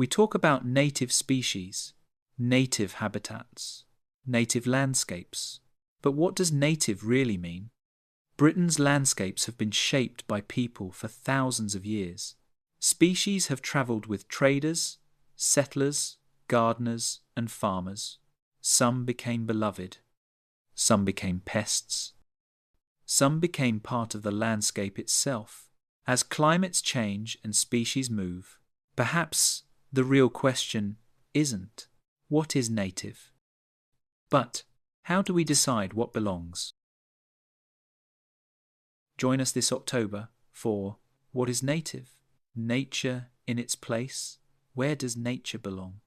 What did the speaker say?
We talk about native species, native habitats, native landscapes. But what does native really mean? Britain's landscapes have been shaped by people for thousands of years. Species have travelled with traders, settlers, gardeners, and farmers. Some became beloved. Some became pests. Some became part of the landscape itself. As climates change and species move, perhaps the real question isn't, what is native? But, how do we decide what belongs? Join us this October for What is Native? Nature in its place? Where does nature belong?